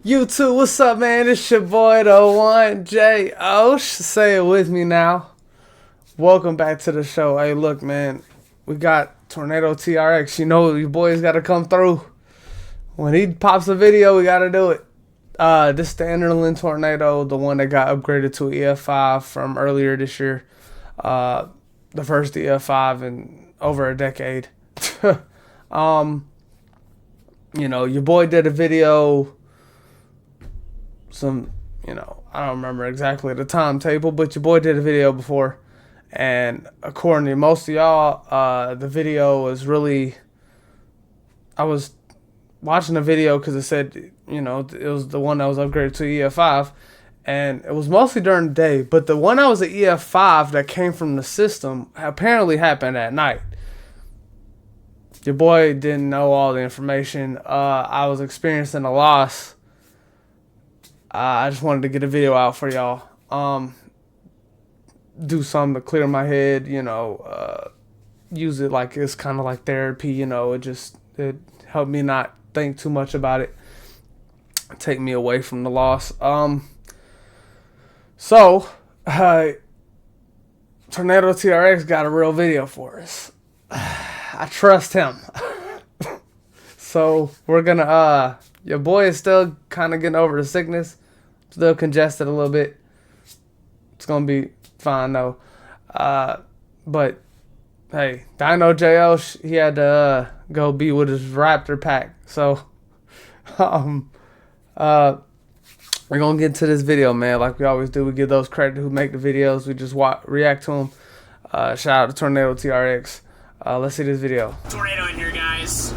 YouTube, what's up, man? It's your boy, the one J Osh. Say it with me now. Welcome back to the show. Hey, look, man, we got TornadoTRX. You know, your boy's got to come through. When he pops a video, we got to do it. This is the Enderlin Tornado, the one that got upgraded to EF5 from earlier this year. The first EF5 in over a decade. You know, your boy did a video. I don't remember exactly the timetable, but your boy did a video before, and according to most of y'all, the video was really, I was watching the video because it said, you know, it was the one that was upgraded to EF5, and it was mostly during the day, but the one that was the EF5 that came from the system apparently happened at night. Your boy didn't know all the information. I was experiencing a loss. I just wanted to get a video out for y'all. Do something to clear my head, you know, use it like it's kind of like therapy, you know. It helped me not think too much about it, take me away from the loss. So TornadoTRX got a real video for us. I trust him. So we're gonna your boy is still kind of getting over the sickness, still congested a little bit. It's gonna be fine though. But hey, Dino JL, he had to go be with his Raptor pack. So we're gonna get into this video, man. Like we always do, we give those credit who make the videos. We just react to them. Shout out to TornadoTRX. Let's see this video. Tornado in here, guys.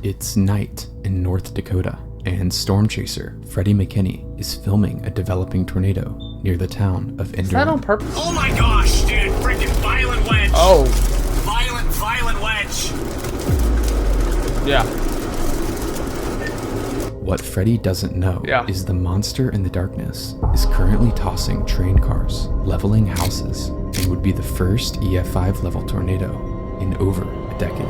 It's night in North Dakota, and storm chaser Freddie McKinney is filming a developing tornado near the town of Enderlin. Is that on purpose? Oh my gosh, dude! Freaking violent wedge. Oh. Violent wedge. Yeah. What Freddie doesn't know is the monster in the darkness is currently tossing train cars, leveling houses, and would be the first EF5 level tornado in over a decade.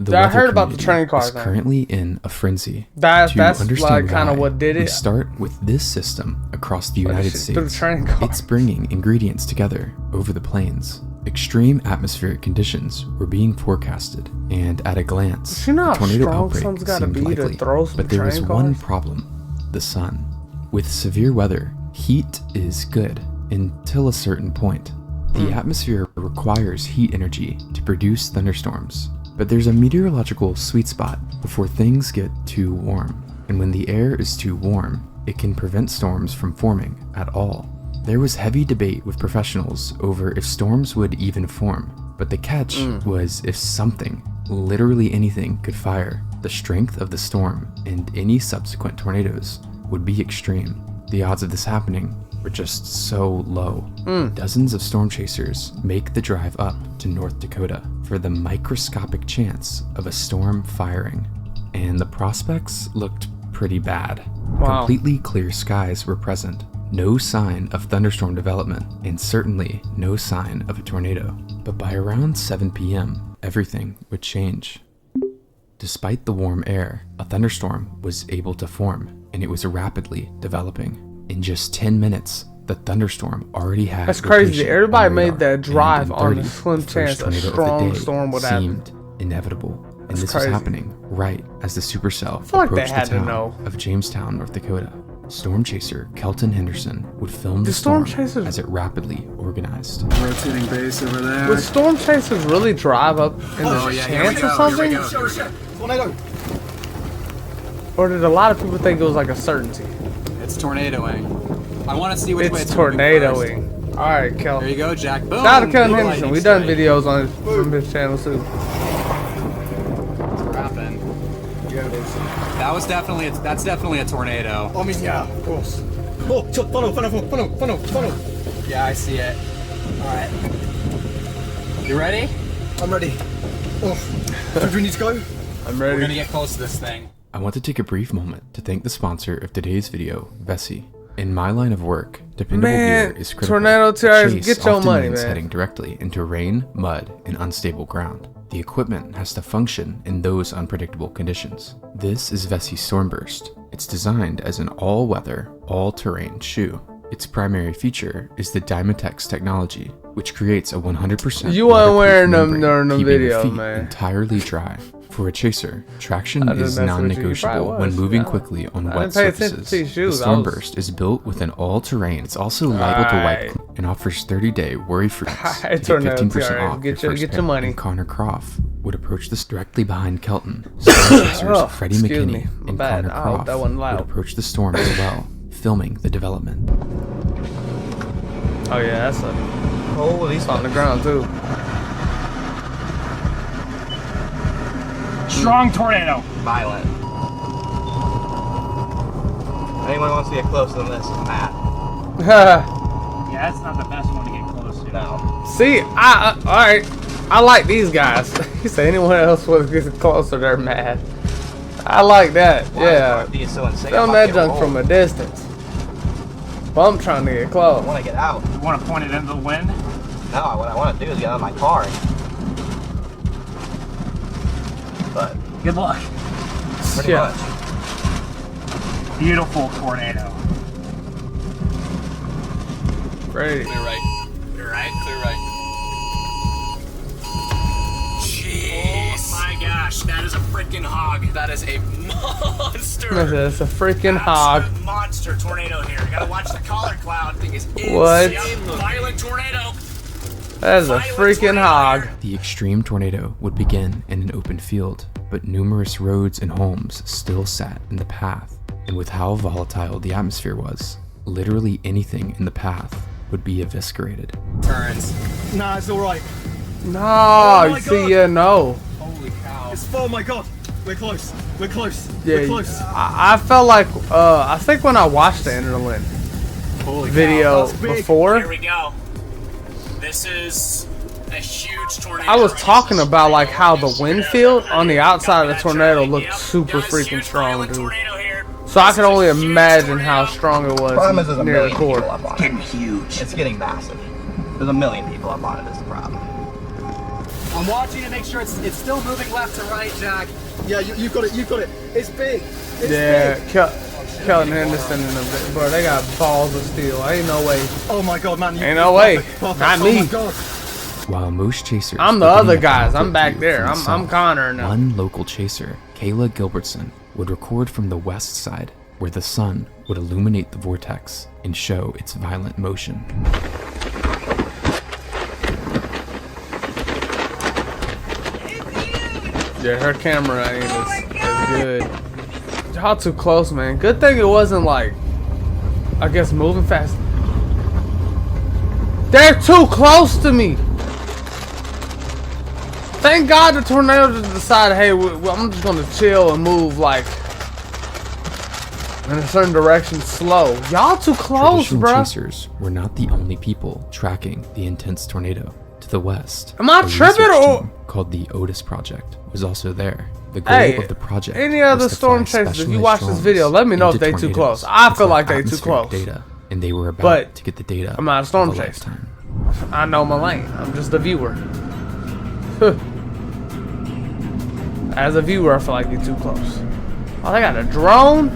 The I heard about the train cars. Is currently in a frenzy. That's understand like kind of what did it. We start with this system across the United States. Train car. It's bringing ingredients together over the plains. Extreme atmospheric conditions were being forecasted, and at a glance, you know a tornado how outbreak strong gotta seemed be to likely. throw some But there was train one cars? problem: the sun. With severe weather, heat is good until a certain point. The atmosphere requires heat energy to produce thunderstorms, but there's a meteorological sweet spot before things get too warm. And when the air is too warm, it can prevent storms from forming at all. There was heavy debate with professionals over if storms would even form, but the catch was if something, literally anything, could fire, the strength of the storm and any subsequent tornadoes would be extreme. The odds of this happening were just so low. Dozens of storm chasers make the drive up to North Dakota for the microscopic chance of a storm firing, and the prospects looked pretty bad. Wow. Completely clear skies were present, no sign of thunderstorm development, and certainly no sign of a tornado. But by around 7 p.m., everything would change. Despite the warm air, a thunderstorm was able to form, and it was rapidly developing. In just 10 minutes, the thunderstorm already had. That's crazy. location Everybody on made radar, that drive and in on the 30, slim the chance first a tornado of the strong day storm would happen. seemed inevitable. And That's this crazy. was happening right as the supercell feel like they approached had the to town know. of Jamestown, North Dakota. Storm chaser Kelton Henderson would film the storm storm chasers- as it rapidly organized. Rotating base over there. Would storm chasers really drive up in the chance or something? Tornado. Or did a lot of people think it was like a certainty? It's tornadoing. I want to see which way It's it's moving tornadoing. Alright, Kel. There you go, Jack. Boom. Shout out to Kelton Blue Henderson. lightning We done strike. videos on from his channel too. What's happening? That's definitely a tornado. I mean, yeah, of course. Oh, funnel. Yeah, I see it. Alright. You ready? I'm ready. Oh, do we need to go? I'm We're ready. gonna get close to this thing. I want to take a brief moment to thank the sponsor of today's video, Vessi. In my line of work, dependable Man, gear is critical. TornadoTRX, A chase get your often money, means man. heading directly into rain, mud, and unstable ground. The equipment has to function in those unpredictable conditions. This is Vessi Stormburst. It's designed as an all-weather, all-terrain shoe. Its primary feature is the Dymatex technology, which creates a 100% You weren't waterproof wearing them membrane, during the keeping your video, feet man. entirely dry. For a chaser, traction I didn't is mess with you. You probably non-negotiable when was, moving yeah. quickly on I wet didn't pay attention surfaces. to your shoes. The I was- Stormburst is built with an all-terrain. It's also liable to Alright. wipe and offers 30-day worry-free Alright, to get 15% TornadoTRX, off get your your- first get pair. your money. And Connor Croft would approach this directly behind Kelton. Storm chasers Oh, Freddie excuse McKinney me. My and bad. Connor I hope Croft that wasn't loud. would approach the storm as well, filming the development. Oh yeah, that's a hole. He's on the ground too. Strong tornado. Violent. Anyone wants to get closer than this is Matt. Yeah, that's not the best one to get close to. No. See, all right. I like these guys. He said anyone else would get closer, they're mad. I like that. Yeah. Why is so insane? Film that junk from a distance. But I'm trying to get I close. want to get out. You want to point it into the wind? No, what I want to do is get out of my car. But Good luck. pretty Yeah. much. Beautiful tornado. Ready. Clear right. You're right. Clear right. Jeez. Oh my gosh, that is a freaking hog. That is a monster. It's a freaking hog. Absolute monster tornado here. You gotta watch the collar cloud. Thing is What? Yep, violent tornado. That is a freaking hog. The extreme tornado would begin in an open field, but numerous roads and homes still sat in the path. And with how volatile the atmosphere was, literally anything in the path would be eviscerated. Turns. Nah, it's alright. No, Oh my see, God. yeah, no. Holy cow. Oh my god. We're close. We're close. Yeah, We're close. I felt like, I think when I watched the Enderlin video that's big. before, Here we go. This is a huge tornado. I was talking about like how the wind field on the outside of the tornado looked super freaking strong, dude. So I can only imagine how strong it Problem is was there's a near the million people core. up on it. Getting huge. It's getting massive. There's a million people up on it is the problem. I'm watching to make sure it's still moving left to right, Jack. Yeah, you've got it. You've got it. It's big. It's Yeah, big. Kelton Henderson and them, bro, they got balls of steel. Ain't no way. Oh my god, man. Ain't no way. Perfect. Not Oh me. my god. While most chasers I'm the were other getting a guys. I'm conflict back view there. from the I'm south, Connor now. One local chaser, Kayla Gilbertson, would record from the west side, where the sun would illuminate the vortex and show its violent motion. Yeah, her camera ain't as good. Y'all too close, man. Good thing it wasn't like, I guess, moving fast. They're too close to me. Thank God the tornado just decided, hey, I'm just gonna chill and move like in a certain direction slow. Y'all too close, Traditional bro. chasers were not the only people tracking the intense tornado. To the west, Am I a tripping research or- team called the Otis Project was also there. The goal Hey, of the project any was other to storm fly chasers, if you specialized watch this drones video, let me know if into they too tornadoes close. I to feel collect like they too atmospheric close. Data, and they were about But to get the data. I'm not a storm of chaser. lifetime. I know my lane. I'm just a viewer. As a viewer, I feel like you're too close. Oh, they got a drone?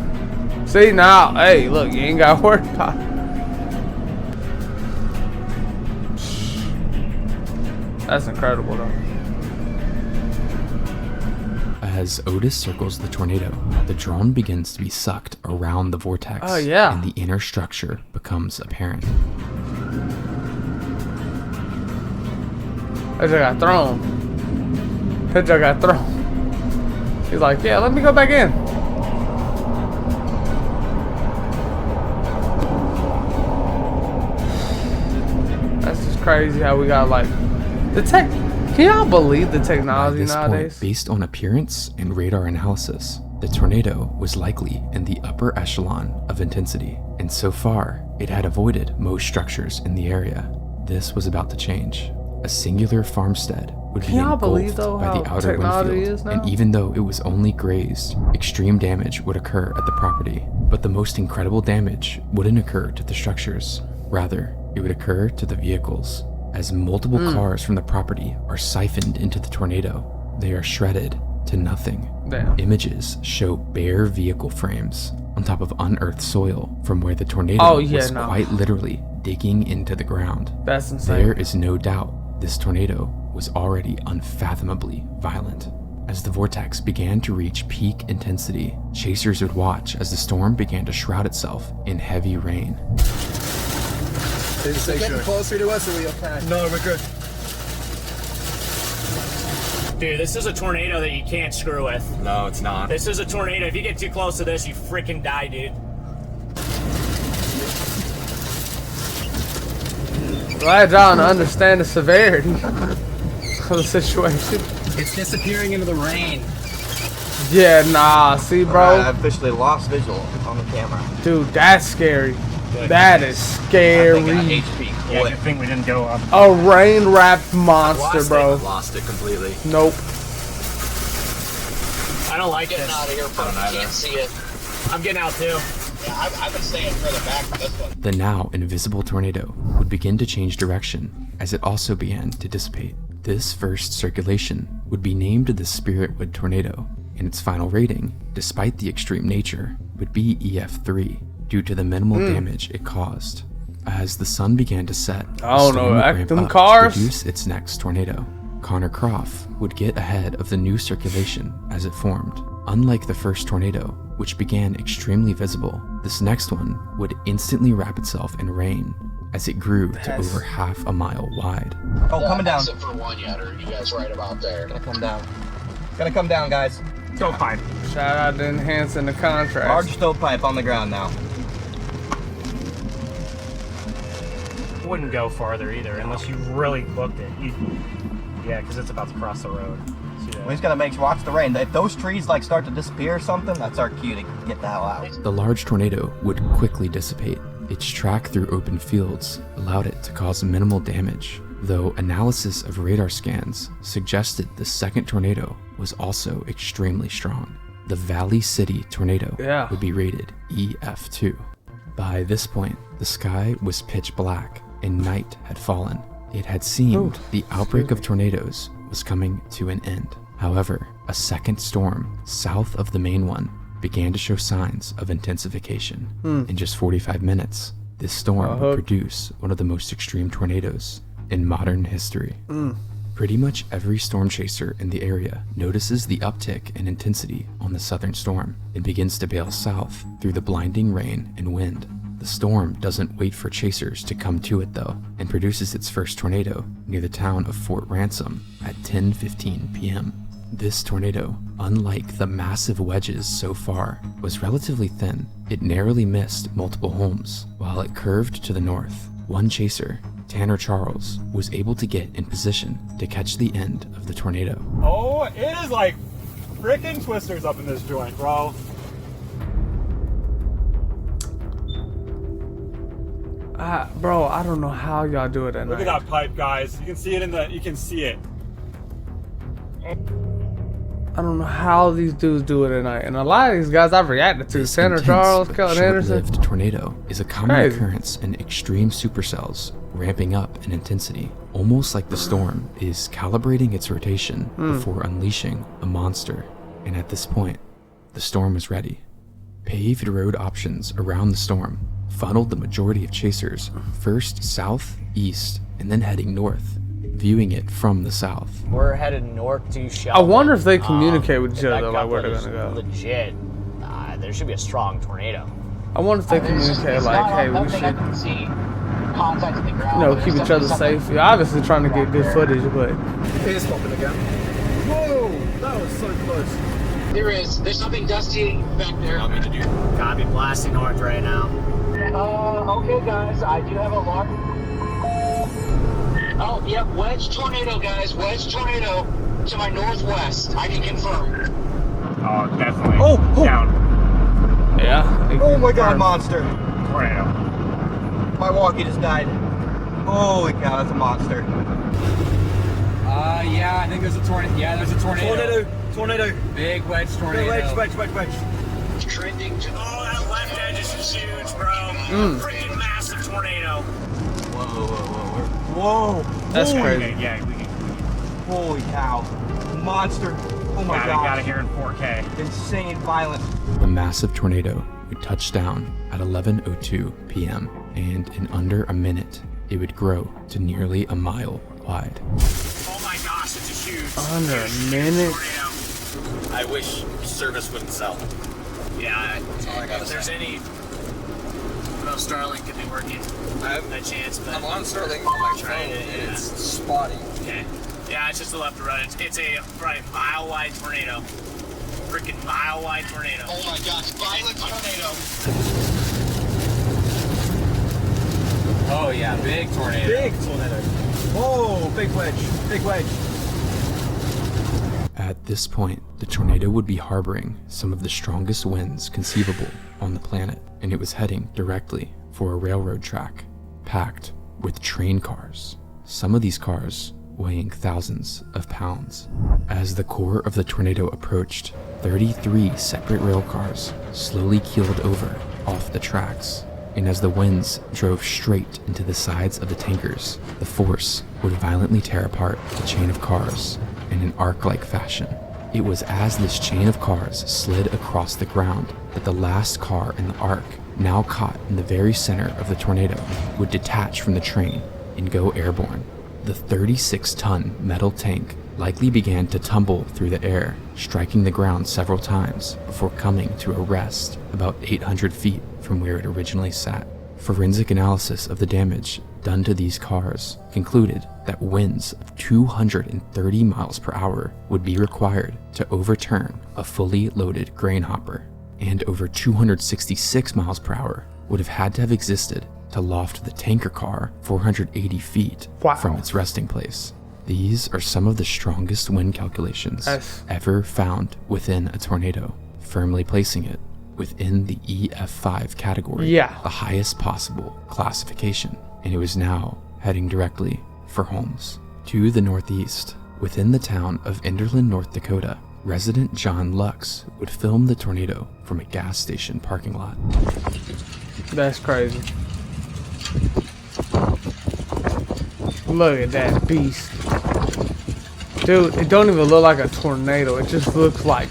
See, now, hey, look, you ain't got to worry about it. That's incredible, though. As Otis circles the tornado, the drone begins to be sucked around the vortex. Oh, yeah. And the inner structure becomes apparent. That just got thrown. That just got thrown. He's like, yeah, let me go back in. That's just crazy how we got like the tech. Can y'all believe the By technology this nowadays? point, based on appearance and radar analysis, the tornado was likely in the upper echelon of intensity, and so far, it had avoided most structures in the area. This was about to change. a singular farmstead would be Can y'all believe, engulfed though, by how the outer wind technology field, is now? and even though it was only grazed, extreme damage would occur at the property. But the most incredible damage wouldn't occur to the structures. Rather, it would occur to the vehicles. As multiple cars from the property are siphoned into the tornado, they are shredded to nothing. Damn. Images show bare vehicle frames on top of unearthed soil from where the tornado Oh, yeah, was no. quite literally digging into the ground. That's insane. There is no doubt this tornado was already unfathomably violent. As the vortex began to reach peak intensity, chasers would watch as the storm began to shroud itself in heavy rain. Is it getting closer to us, are we okay? No, we're good. Dude, this is a tornado that you can't screw with. No, it's not. This is a tornado. If you get too close to this, you freaking die, dude. Glad y'all understand the severity of the situation. It's disappearing into the rain. Yeah, nah, see, I bro? officially lost visual on the camera. Dude, that's scary. That is scary. I think HP Yeah, quit. good thing we didn't go up. A rain-wrapped monster, Lost bro. Lost it completely. Nope. I don't like this. Out of here, bro. either. Can't see it. I'm getting out too. Yeah, I've been staying further back from this one. The now invisible tornado would begin to change direction as it also began to dissipate. This first circulation would be named the Spiritwood tornado, and its final rating, despite the extreme nature, would be EF3 due to the minimal damage it caused. As the sun began to set, I don't the know, storm would act ramp them up cars. to produce its next tornado. Connor Croft would get ahead of the new circulation as it formed. Unlike the first tornado, which began extremely visible, this next one would instantly wrap itself in rain as it grew to over half a mile wide. Oh, coming down. Except for one yet, or you guys right about there. Gonna come down. Gonna come down, guys. Stovepipe. Shout out to enhancing the contrast. Large stovepipe on the ground now. Wouldn't go farther either unless you really booked it. Yeah, because it's about to cross the road. See that? We just gotta watch the rain. If those trees like start to disappear or something, that's our cue to get the hell out. The large tornado would quickly dissipate. Its track through open fields allowed it to cause minimal damage, though analysis of radar scans suggested the second tornado was also extremely strong. The Valley City tornado would be rated EF2. By this point, the sky was pitch black and night had fallen. It had seemed the outbreak of tornadoes was coming to an end. However, a second storm south of the main one began to show signs of intensification. In just 45 minutes, this storm would produce one of the most extreme tornadoes in modern history. Pretty much every storm chaser in the area notices the uptick in intensity on the southern storm and begins to bail south through the blinding rain and wind. The storm doesn't wait for chasers to come to it though, and produces its first tornado near the town of Fort Ransom at 10:15 p.m. This tornado, unlike the massive wedges so far, was relatively thin. It narrowly missed multiple homes, while it curved to the north. One chaser, Tanner Charles, was able to get in position to catch the end of the tornado. Oh, it is like freaking twisters up in this joint, bro. Bro, I don't know how y'all do it at Look night. at that pipe, guys. You can see it you can see it. I don't know how these dudes do it at night. And a lot of these guys I've reacted to, This Tanner intense Charles, but Kelly Anderson. short-lived tornado is a common Crazy. occurrence in extreme supercells, ramping up in intensity, almost like the storm is calibrating its rotation before unleashing a monster. And at this point, the storm was ready. Paved road options around the storm funneled the majority of chasers first south, east, and then heading north, viewing it from the south. We're headed north to Shelby. I wonder if they communicate with each If other, that like where they're couplet gonna is go. Legit. There should be a strong tornado. I wonder if they communicate like, hey, we should, keep each other safe. You're obviously trying to get good footage, but Here's popping again. Whoa! That was so close. There's something dusty back there. Gotta be blasting north right now. Okay, guys, I do have a large. Oh, yep, wedge tornado, guys. Wedge tornado to my northwest. I can confirm. Oh, definitely. Oh, Down. yeah. Oh my god, monster. Tornado. My walkie just died. Holy cow, that's a monster. Yeah, I think there's a tornado. Yeah, there's a tornado. Tornado. Big wedge tornado. Wedge. Trending to... Oh, that left edge is huge, bro. Freaking massive tornado. Whoa. That's crazy. Okay, yeah, we can Holy cow. Monster. Oh my god. got it here in 4K. Insane violence. The massive tornado would touch down at 11:02 p.m. and in under a minute, it would grow to nearly a mile wide. Oh my gosh, it's a huge. Under a minute. Tornado. I wish service wouldn't sell. Yeah, all I gotta if there's say. any. Well, Starlink could be working. I have a chance, but I'm on Sterling on my phone Trying to- and yeah. it's spotty. Okay. Yeah, it's just a left to right. It's a probably mile wide tornado. Freaking mile wide tornado. Oh my gosh, violent tornado. Oh yeah, big tornado. Big tornado. Whoa, big wedge. Big wedge. At this point, the tornado would be harboring some of the strongest winds conceivable on the planet, and it was heading directly for a railroad track packed with train cars. Some of these cars weighing thousands of pounds. As the core of the tornado approached, 33 separate rail cars slowly keeled over off the tracks, and as the winds drove straight into the sides of the tankers, the force would violently tear apart the chain of cars in an arc-like fashion. It was as this chain of cars slid across the ground that the last car in the arc, now caught in the very center of the tornado, would detach from the train and go airborne. The 36-ton metal tank likely began to tumble through the air, striking the ground several times before coming to a rest about 800 feet from where it originally sat. Forensic analysis of the damage done to these cars concluded that winds of 230 miles per hour would be required to overturn a fully loaded grain hopper, and over 266 miles per hour would have had to have existed to loft the tanker car 480 feet Wow. from its resting place. These are some of the strongest wind calculations Nice. ever found within a tornado, firmly placing it within the EF5 category, Yeah. the highest possible classification, and it was now heading directly for homes. To the northeast, within the town of Enderlin, North Dakota, resident John Lux would film the tornado from a gas station parking lot. That's crazy. Look at that beast. Dude, it don't even look like a tornado. It just looks like...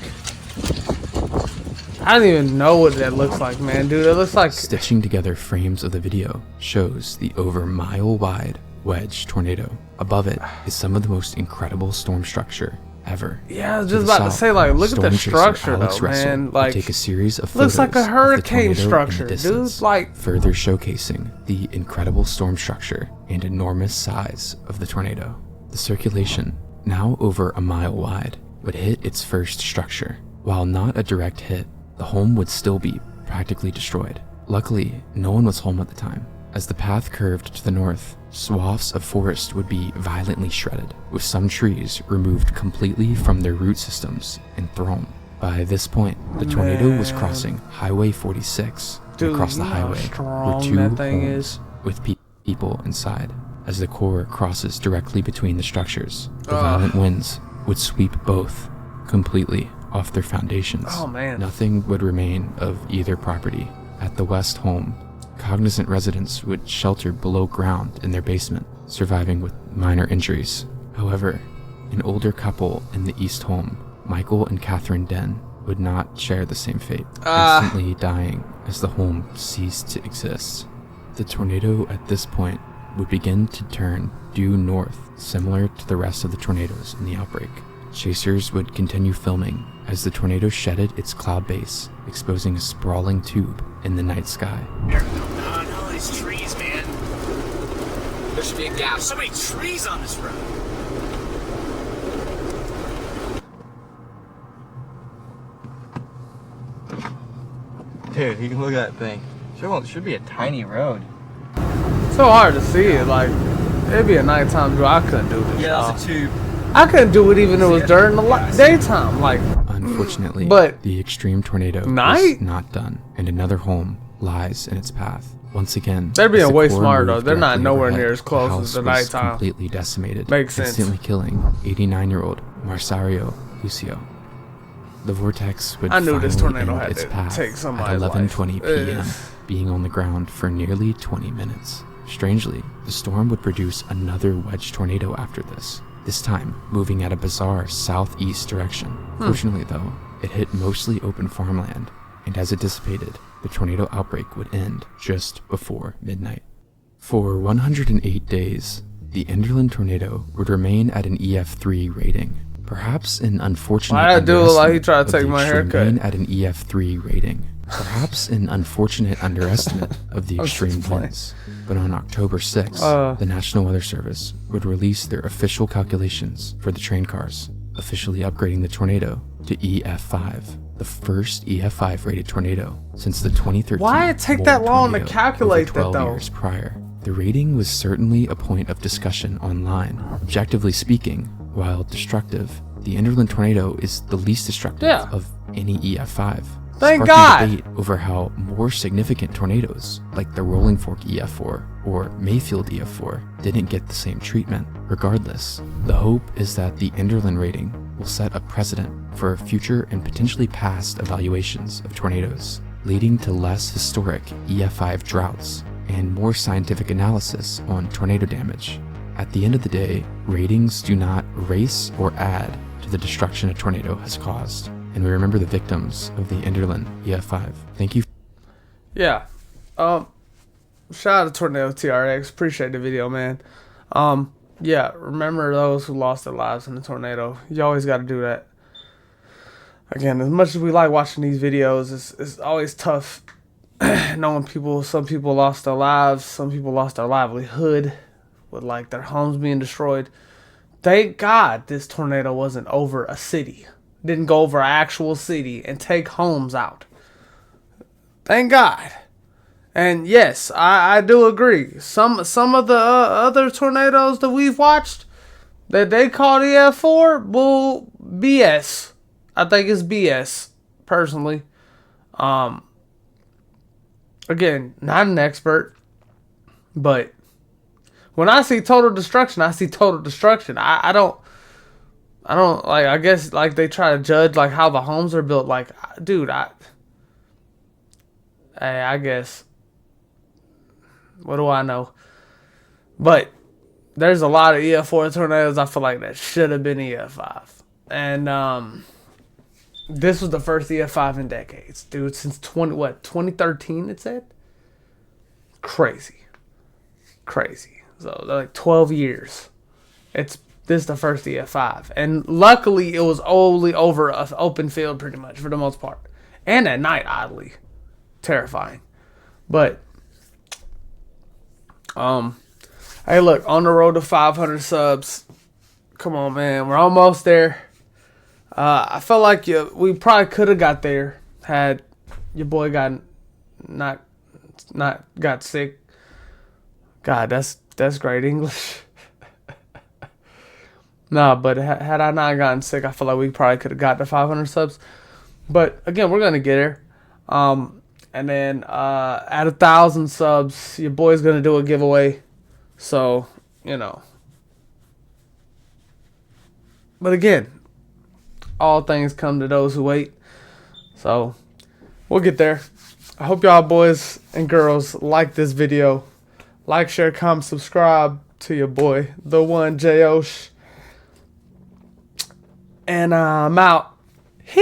I don't even know what that looks like, man. Dude, it looks like... Stitching together frames of the video shows the over mile-wide wedge tornado. Above it is some of the most incredible storm structure ever. Yeah, I was To just the about to south, say, like, look at storm the chaser structure, Alex though, Russell man. would Like, take a series of looks like a photos of the hurricane tornado in the structure, dude. distance, Like, further showcasing the incredible storm structure and enormous size of the tornado. The circulation, now over a mile wide, would hit its first structure. While not a direct hit, the home would still be practically destroyed. Luckily, no one was home at the time. As the path curved to the north, swaths of forest would be violently shredded, with some trees removed completely from their root systems and thrown. By this point, the tornado was crossing Highway 46 Dude, across the you know how highway strong with two that thing homes is. with people inside. As the core crosses directly between the structures, the violent winds would sweep both completely off their foundations. Oh, man. Nothing would remain of either property. At the west home, cognizant residents would shelter below ground in their basement, surviving with minor injuries. However, an older couple in the east home, Michael and Catherine Den, would not share the same fate, instantly dying as the home ceased to exist. The tornado at this point would begin to turn due north, similar to the rest of the tornadoes in the outbreak. Chasers would continue filming as the tornado shedded its cloud base, exposing a sprawling tube in the night sky. No, these trees, man. There should be a There's gap. so many trees on this road. Dude, you can look at that thing. Should be a tiny road. so hard to see it. Like, it'd be a nighttime drive. I couldn't do this. Yeah, y'all. that's a tube. I couldn't do it even if it was during the daytime. Like, Unfortunately, But the extreme tornado night? was not done, and another home lies in its path. Once again, They're being as the way core smarter, though. moved They're not directly nowhere overhead, near as close the as house the was nighttime. completely decimated, Makes sense. instantly killing 89-year-old Marsario Lucio. The vortex would I knew this finally tornado end had its to path take at somebody's life. 11:20 p.m., Ugh. being on the ground for nearly 20 minutes. Strangely, the storm would produce another wedge tornado after this time moving at a bizarre southeast direction. Fortunately, though, it hit mostly open farmland, and as it dissipated, the tornado outbreak would end just before midnight. For 108 days, the Enderlin tornado would remain at an EF3 rating. Perhaps an unfortunate Why did I do it like he underestimate tried to of take the my extreme haircut? rain at an EF3 rating. Perhaps an unfortunate underestimate of the I was extreme just playing. winds. But on October 6th, the National Weather Service would release their official calculations for the train cars, officially upgrading the tornado to EF5, the first EF5 rated tornado since the 2013. Why it take Mold that long to tornado calculate over that, 12 though? years prior. The rating was certainly a point of discussion online. Objectively speaking, while destructive, the Enderlin tornado is the least destructive of any EF5. Thank sparking God. debate over how more significant tornadoes, like the Rolling Fork EF4 or Mayfield EF4, didn't get the same treatment. Regardless, the hope is that the Enderlin rating will set a precedent for future and potentially past evaluations of tornadoes, leading to less historic EF5 droughts and more scientific analysis on tornado damage. At the end of the day, ratings do not erase or add to the destruction a tornado has caused, and we remember the victims of the Enderlin EF5. Thank you. Yeah. Shout out to TornadoTRX. Appreciate the video, man. Yeah, remember those who lost their lives in the tornado. You always got to do that. Again, as much as we like watching these videos, it's always tough knowing some people lost their lives, some people lost their livelihood with like their homes being destroyed. Thank God this tornado wasn't over a city. Didn't go over an actual city and take homes out. Thank God. And yes, I do agree. Some of the other tornadoes that we've watched that they call EF4, well, BS. I think it's BS, personally. Again, not an expert, but when I see total destruction, I see total destruction. I don't like, I guess like they try to judge like how the homes are built. Like, dude, I guess, what do I know? But there's a lot of EF4 tornadoes I feel like that should have been EF5. And this was the first EF5 in decades, dude, since 2013 it said? Crazy. So like 12 years. This is the first EF5. And luckily it was only over an open field pretty much for the most part. And at night, oddly. Terrifying. But hey, look, on the road to 500 subs. Come on, man. We're almost there. I felt like we probably could have got there had your boy not got sick. God, that's great English. Nah, but had I not gotten sick, I feel like we probably could have got to 500 subs. But again, we're gonna get there. And then at 1,000 subs, your boy's gonna do a giveaway. So, you know. But again, all things come to those who wait. So, we'll get there. I hope y'all boys and girls like this video. Like, share, comment, subscribe to your boy, the one Josh. And I'm out. Hee!